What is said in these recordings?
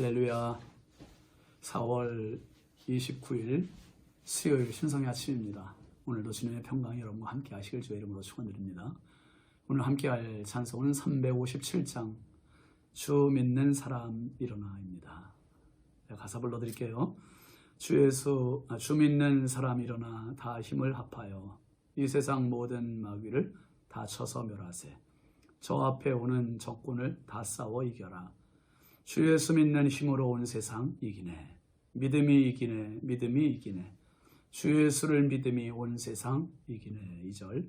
할렐루야. 4월 29일 수요일 신성의 아침입니다. 오늘도 주님의 평강이 여러분과 함께 하시길 주의 이름으로 축원드립니다. 오늘 함께 할 찬송은 357장 주 믿는 사람 일어나입니다. 가사 불러드릴게요. 주 믿는 사람 일어나 다 힘을 합하여 이 세상 모든 마귀를 다 쳐서 멸하세. 저 앞에 오는 적군을 다 싸워 이겨라. 주 예수 믿는 힘으로 온 세상 이기네. 믿음이 이기네. 믿음이 이기네. 주 예수를 믿음이 온 세상 이기네. 2절.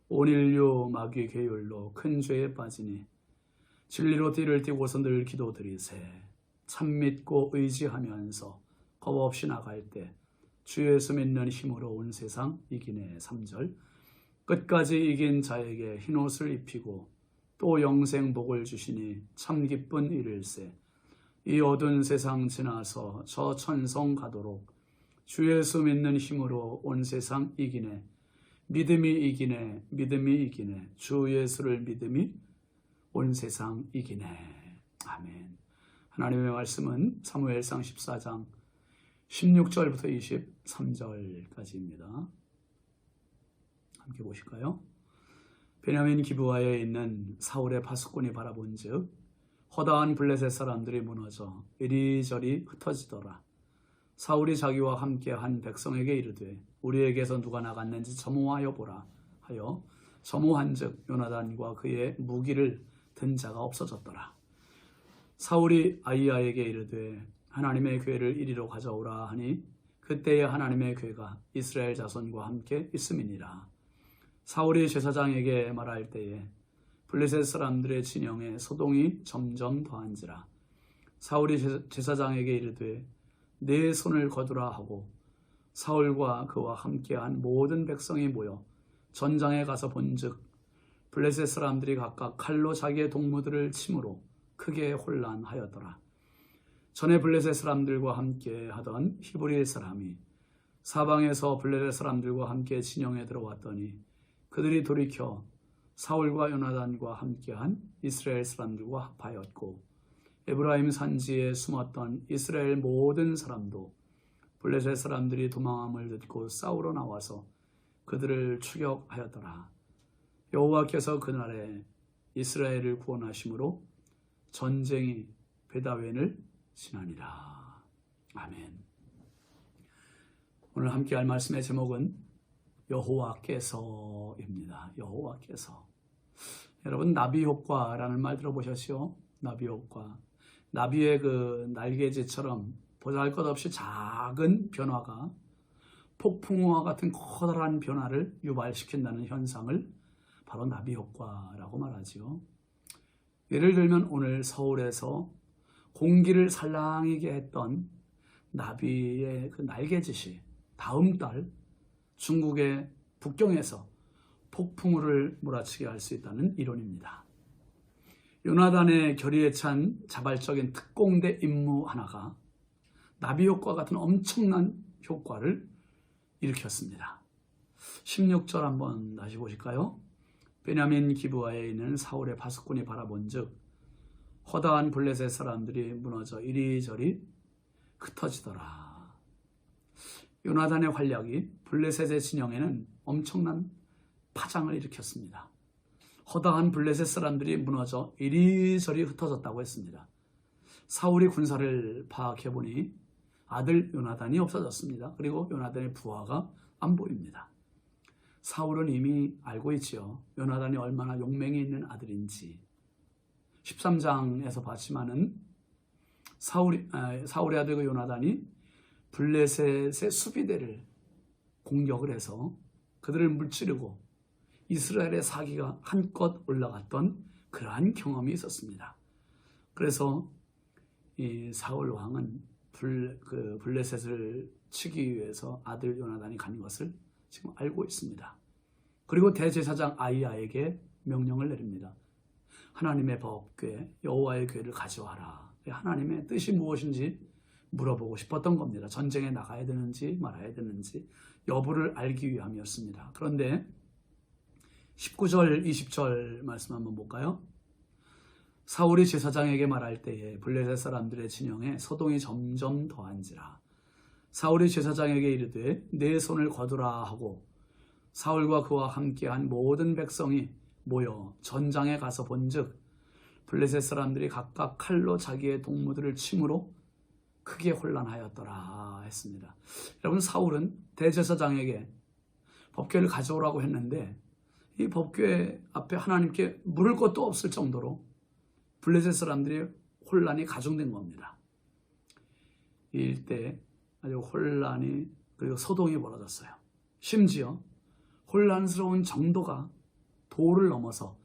온 인류 마귀 계율로 큰 죄에 빠지니 진리로 띠를 띠고서 늘 기도드리세. 참 믿고 의지하면서 겁 없이 나갈 때 주 예수 믿는 힘으로 온 세상 이기네. 3절. 끝까지 이긴 자에게 흰옷을 입히고 또 영생 복을 주시니 참 기쁜 일일세. 이 어두운 세상 지나서 저 천성 가도록 주 예수 믿는 힘으로 온 세상 이기네. 믿음이 이기네. 믿음이 이기네. 주 예수를 믿음이 온 세상 이기네. 아멘. 하나님의 말씀은 사무엘상 14장 16절부터 23절까지입니다. 함께 보실까요? 베냐민 기브아에 있는 사울의 파수꾼이 바라본즉 허다한 블레셋 사람들이 무너져 이리저리 흩어지더라. 사울이 자기와 함께 한 백성에게 이르되 우리에게서 누가 나갔는지 점호하여 보라 하여 점호한즉 요나단과 그의 무기를 든 자가 없어졌더라. 사울이 아히야에게 이르되 하나님의 궤를 이리로 가져오라 하니 그때에 하나님의 궤가 이스라엘 자손과 함께 있음이니라. 사울이 제사장에게 말할 때에 블레셋 사람들의 진영에 소동이 점점 더한지라. 사울이 제사장에게 이르되 내 손을 거두라 하고 사울과 그와 함께한 모든 백성이 모여 전장에 가서 본즉 블레셋 사람들이 각각 칼로 자기의 동무들을 치므로 크게 혼란하였더라. 전에 블레셋 사람들과 함께 하던 히브리 사람이 사방에서 블레셋 사람들과 함께 진영에 들어왔더니 그들이 돌이켜 사울과 요나단과 함께한 이스라엘 사람들과 합하였고 에브라임 산지에 숨었던 이스라엘 모든 사람도 블레셋 사람들이 도망함을 듣고 싸우러 나와서 그들을 추격하였더라. 여호와께서 그날에 이스라엘을 구원하심으로 전쟁이 베다웬을 지나니라. 아멘. 오늘 함께할 말씀의 제목은 여호와께서입니다. 여호와께서. 여러분, 나비 효과라는 말 들어보셨죠? 나비 효과. 나비의 그 날개짓처럼 보잘것없이 작은 변화가 폭풍우와 같은 커다란 변화를 유발시킨다는 현상을 바로 나비 효과라고 말하죠. 예를 들면 오늘 서울에서 공기를 살랑이게 했던 나비의 그 날개짓이 다음 달 중국의 북경에서 폭풍우를 몰아치게 할 수 있다는 이론입니다. 요나단의 결의에 찬 자발적인 특공대 임무 하나가 나비 효과 같은 엄청난 효과를 일으켰습니다. 16절 한번 다시 보실까요? 베냐민 기브아에 있는 사울의 파수꾼이 바라본즉 허다한 블레셋 사람들이 무너져 이리저리 흩어지더라. 요나단의 활약이 블레셋의 진영에는 엄청난 파장을 일으켰습니다. 허다한 블레셋 사람들이 무너져 이리저리 흩어졌다고 했습니다. 사울이 군사를 파악해보니 아들 요나단이 없어졌습니다. 그리고 요나단의 부하가 안 보입니다. 사울은 이미 알고 있지요. 요나단이 얼마나 용맹이 있는 아들인지. 13장에서 봤지만은 사울의 아들 그 요나단이 블레셋의 수비대를 공격을 해서 그들을 물찌르고 이스라엘의 사기가 한껏 올라갔던 그러한 경험이 있었습니다. 그래서 이 사울 왕은 블레셋을 치기 위해서 아들 요나단이 간 것을 지금 알고 있습니다. 그리고 대제사장 아히야에게 명령을 내립니다. 하나님의 법궤, 여호와의 궤를 가져와라. 하나님의 뜻이 무엇인지 물어보고 싶었던 겁니다. 전쟁에 나가야 되는지 말아야 되는지 여부를 알기 위함이었습니다. 그런데 19절, 20절 말씀 한번 볼까요? 사울이 제사장에게 말할 때에 블레셋 사람들의 진영에 소동이 점점 더한지라. 사울이 제사장에게 이르되 내 손을 거두라 하고 사울과 그와 함께한 모든 백성이 모여 전장에 가서 본즉 블레셋 사람들이 각각 칼로 자기의 동무들을 침으로 크게 혼란하였더라 했습니다. 여러분, 사울은 대제사장에게 법궤를 가져오라고 했는데 이 법궤 앞에 하나님께 물을 것도 없을 정도로 블레셋 사람들의 혼란이 가중된 겁니다. 이때 아주 혼란이 그리고 소동이 벌어졌어요. 심지어 혼란스러운 정도가 도를 넘어서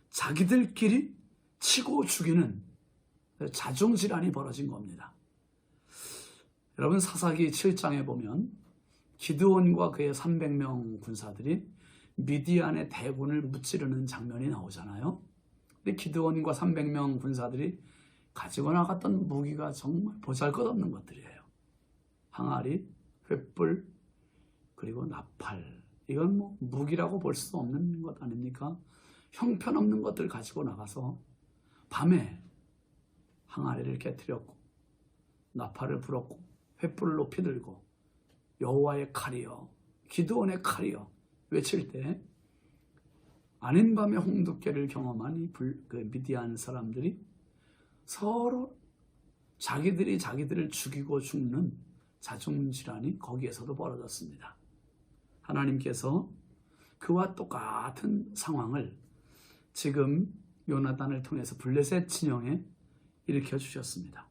자기들끼리 치고 죽이는 자중질환이 벌어진 겁니다. 여러분, 사사기 7장에 보면 기드온과 그의 300명 군사들이 미디안의 대군을 무찌르는 장면이 나오잖아요. 근데 기드온과 300명 군사들이 가지고 나갔던 무기가 정말 보잘것없는 것들이에요. 항아리, 횃불, 그리고 나팔. 이건 뭐 무기라고 볼 수 없는 것 아닙니까? 형편없는 것들 가지고 나가서 밤에 항아리를 깨뜨렸고 나팔을 불었고 횃불을 높이 들고 여호와의 칼이여 기드온의 칼이여 외칠 때 아닌 밤에 홍두깨를 경험한 그 미디안 사람들이 서로 자기들이 자기들을 죽이고 죽는 자중질환이 거기에서도 벌어졌습니다. 하나님께서 그와 똑같은 상황을 지금 요나단을 통해서 블레셋 진영에 일으켜 주셨습니다.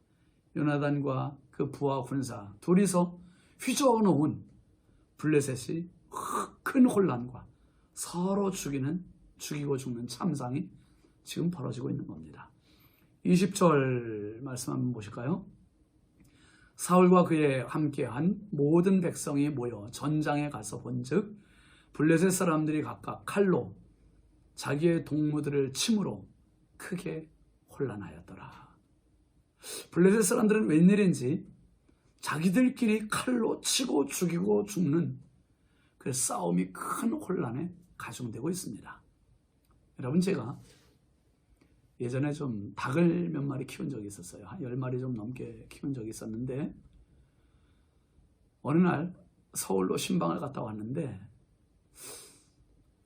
요나단과 그 부하 군사 둘이서 휘저어놓은 블레셋이 큰 혼란과 서로 죽이고 죽는 참상이 지금 벌어지고 있는 겁니다. 20절 말씀 한번 보실까요? 사울과 그에 함께한 모든 백성이 모여 전장에 가서 본즉 블레셋 사람들이 각각 칼로 자기의 동무들을 침으로 크게 혼란하였더라. 블레셋 사람들은 웬일인지 자기들끼리 칼로 치고 죽이고 죽는 그 싸움이 큰 혼란에 가중되고 있습니다. 여러분, 제가 예전에 좀 닭을 몇 마리 키운 적이 있었어요. 한 10마리 좀 넘게 키운 적이 있었는데 어느 날 서울로 신방을 갔다 왔는데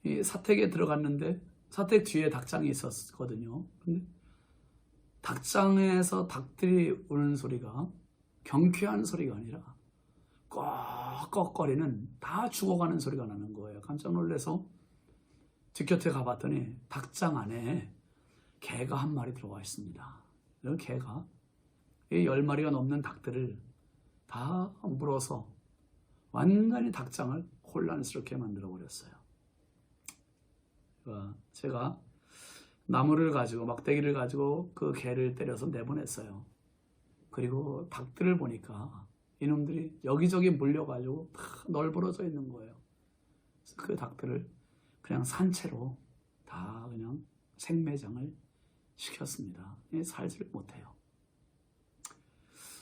이 사택에 들어갔는데 사택 뒤에 닭장이 있었거든요. 근데 닭장에서 닭들이 우는 소리가 경쾌한 소리가 아니라 꺽꺽거리는 다 죽어가는 소리가 나는 거예요. 깜짝 놀라서 뒷곁에 가봤더니 닭장 안에 개가 한 마리 들어와 있습니다. 이 개가 이 10마리가 넘는 닭들을 다 물어서 완전히 닭장을 혼란스럽게 만들어버렸어요. 제가 나무를 가지고 막대기를 가지고 그 개를 때려서 내보냈어요. 그리고 닭들을 보니까 이놈들이 여기저기 물려가지고 다 널브러져 있는 거예요. 그래서 그 닭들을 그냥 산채로 다 그냥 생매장을 시켰습니다. 살지를 못해요.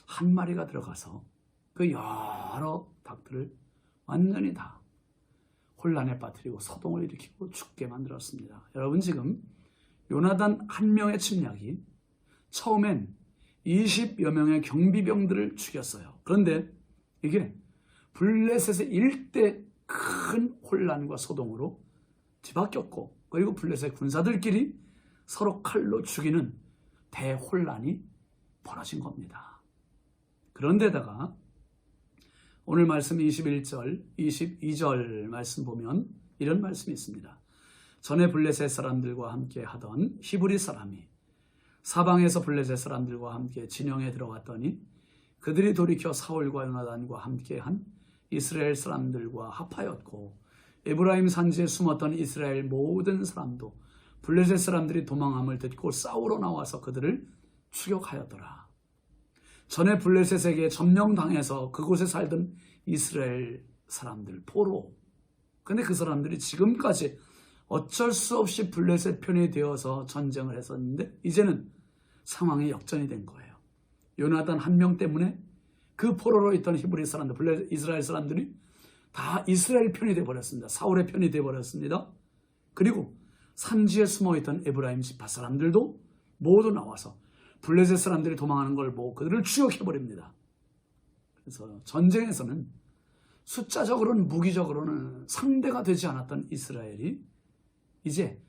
한 마리가 들어가서 그 여러 닭들을 완전히 다 혼란에 빠뜨리고 소동을 일으키고 죽게 만들었습니다. 여러분, 지금 요나단 한 명의 침략이 처음엔 20여 명의 경비병들을 죽였어요. 그런데 이게 블레셋의 일대 큰 혼란과 소동으로 뒤바뀌었고, 그리고 블레셋 군사들끼리 서로 칼로 죽이는 대혼란이 벌어진 겁니다. 그런데다가 오늘 말씀 21절, 22절 말씀 보면 이런 말씀이 있습니다. 전에 블레셋 사람들과 함께 하던 히브리 사람이 사방에서 블레셋 사람들과 함께 진영에 들어갔더니 그들이 돌이켜 사울과 요나단과 함께한 이스라엘 사람들과 합하였고 에브라임 산지에 숨었던 이스라엘 모든 사람도 블레셋 사람들이 도망함을 듣고 싸우러 나와서 그들을 추격하였더라. 전에 블레셋에게 점령당해서 그곳에 살던 이스라엘 사람들 포로, 근데 그 사람들이 지금까지 어쩔 수 없이 블레셋 편이 되어서 전쟁을 했었는데 이제는 상황이 역전이 된 거예요. 요나단 한 명 때문에 그 포로로 있던 히브리 사람들, 이스라엘 사람들이 다 이스라엘 편이 되어버렸습니다. 사울의 편이 되어버렸습니다. 그리고 산지에 숨어있던 에브라임 지파 사람들도 모두 나와서 블레셋 사람들이 도망하는 걸 보고 그들을 추격해버립니다. 그래서 전쟁에서는 숫자적으로는 무기적으로는 상대가 되지 않았던 이스라엘이 이제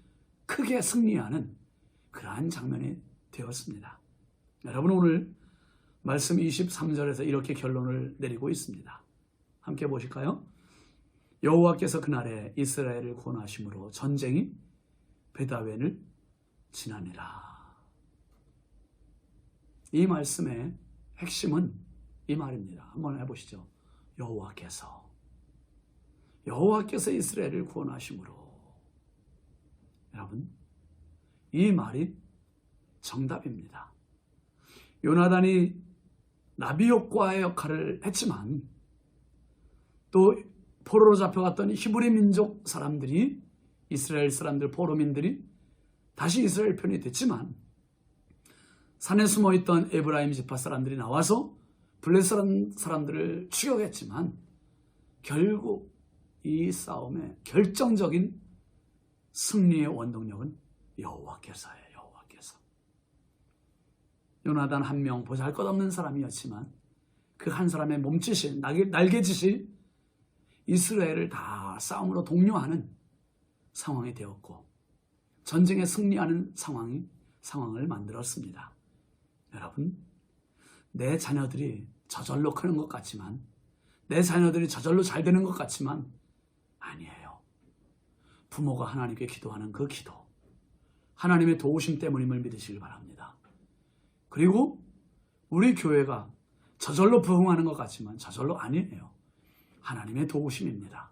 크게 승리하는 그러한 장면이 되었습니다. 여러분, 오늘 말씀 23절에서 이렇게 결론을 내리고 있습니다. 함께 보실까요? 여호와께서 그날에 이스라엘을 구원하심으로 전쟁이 베다웬을 지나니라. 이 말씀의 핵심은 이 말입니다. 한번 해보시죠. 여호와께서 이스라엘을 구원하심으로. 여러분, 이 말이 정답입니다. 요나단이 나비 효과의 역할을 했지만 또 포로로 잡혀갔던 히브리 민족 사람들이, 이스라엘 사람들, 포로민들이 다시 이스라엘 편이 됐지만 산에 숨어있던 에브라임 지파 사람들이 나와서 블레셋 사람들을 추격했지만 결국 이 싸움의 결정적인 승리의 원동력은 여호와께서예요. 여호와께서. 요나단 한 명 보잘것없는 사람이었지만 그 한 사람의 몸짓이, 날개짓이 이스라엘을 다 싸움으로 독려하는 상황이 되었고 전쟁에 승리하는 상황을 만들었습니다. 여러분, 내 자녀들이 저절로 크는 것 같지만, 내 자녀들이 저절로 잘 되는 것 같지만 아니에요. 부모가 하나님께 기도하는 그 기도, 하나님의 도우심 때문임을 믿으시길 바랍니다. 그리고 우리 교회가 저절로 부흥하는 것 같지만 저절로 아니에요. 하나님의 도우심입니다.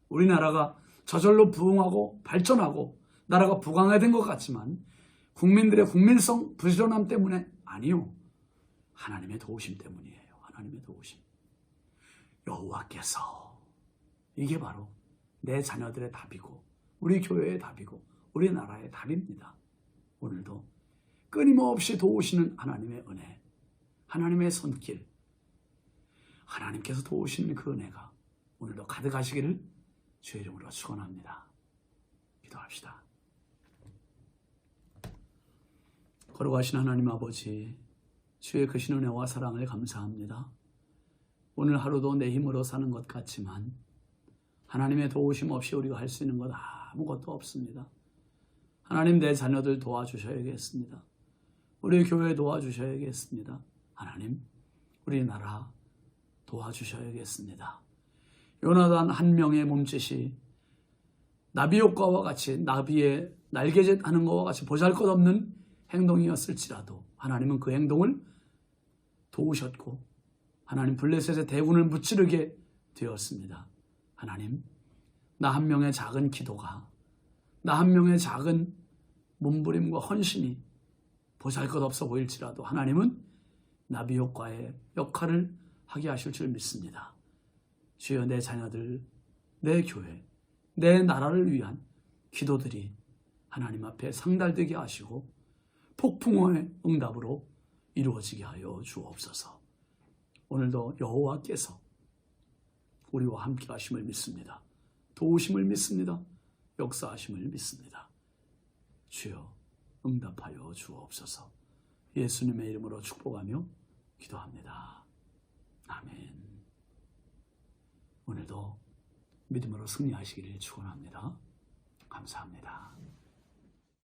우리나라가 저절로 부흥하고 발전하고 나라가 부강화된 것 같지만 국민들의 국민성 부지런함 때문에 아니요. 하나님의 도우심 때문이에요. 하나님의 도우심. 여호와께서. 이게 바로 내 자녀들의 답이고 우리 교회의 답이고 우리나라의 답입니다. 오늘도 끊임없이 도우시는 하나님의 은혜, 하나님의 손길, 하나님께서 도우시는 그 은혜가 오늘도 가득하시기를 주의 이름으로 축원합니다. 기도합시다. 걸어가신 하나님 아버지, 주의 크신 은혜와 사랑을 감사합니다. 오늘 하루도 내 힘으로 사는 것 같지만 하나님의 도우심 없이 우리가 할 수 있는 것 아무것도 없습니다. 하나님, 내 자녀들 도와주셔야겠습니다. 우리 교회 도와주셔야겠습니다. 하나님, 우리나라 도와주셔야겠습니다. 요나단 한 명의 몸짓이 나비 효과와 같이, 나비의 날개짓 하는 것과 같이 보잘것없는 행동이었을지라도 하나님은 그 행동을 도우셨고 하나님 블레셋의 대군을 무찌르게 되었습니다. 하나님, 나 한 명의 작은 기도가, 나 한 명의 작은 몸부림과 헌신이 보잘것없어 보일지라도 하나님은 나비 효과의 역할을 하게 하실 줄 믿습니다. 주여, 내 자녀들, 내 교회, 내 나라를 위한 기도들이 하나님 앞에 상달되게 하시고 폭풍의 응답으로 이루어지게 하여 주옵소서. 오늘도 여호와께서 우리와 함께 하심을 믿습니다. 도우심을 믿습니다. 역사하심을 믿습니다. 주여, 응답하여 주옵소서. 예수님의 이름으로 축복하며 기도합니다. 아멘. 오늘도 믿음으로 승리하시기를 축원합니다. 감사합니다.